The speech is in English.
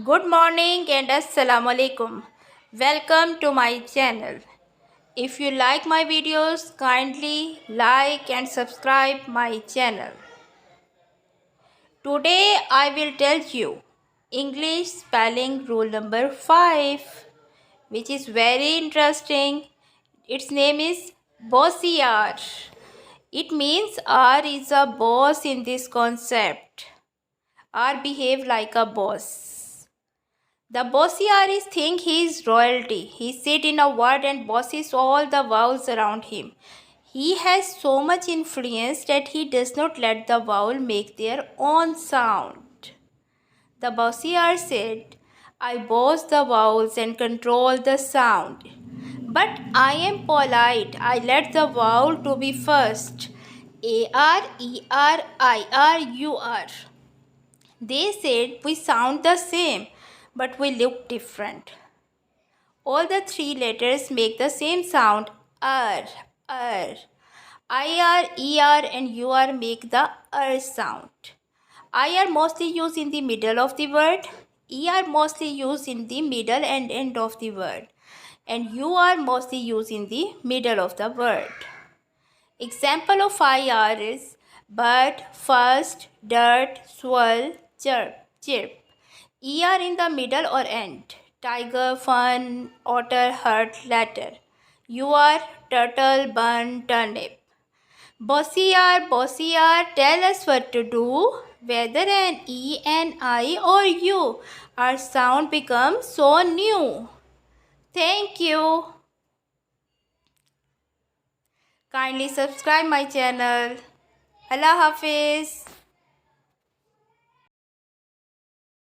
Good morning and assalamu alaikum. Welcome to my channel. If you like my videos, kindly like and subscribe my channel. Today I will tell you English spelling rule number 5, which is very interesting. Its name is bossy R. It means R is a boss in this concept. R behave like a boss. The bossier is think he is royalty. He sit in a word and bosses all the vowels around him. He has so much influence that he does not let the vowel make their own sound. The bossier said, I boss the vowels and control the sound. But I am polite. I let the vowel to be first. A-R, E-R, I-R, U-R. They said we sound the same, but we look different. All the three letters make the same sound, R, R. IR, ER, and UR make the sound. IR mostly used in the middle of the word, ER mostly used in the middle and end of the word, and UR mostly used in the middle of the word. Example of IR is bird, first, dirt, swirl, chirp, chirp. ER in the middle or end. Tiger, fun, otter, hurt, letter. UR, turtle, bun, turnip. Bossy R, tell us what to do. Whether an E, an I or U, our sound becomes so new. Thank you. Kindly subscribe my channel. Allah Hafiz.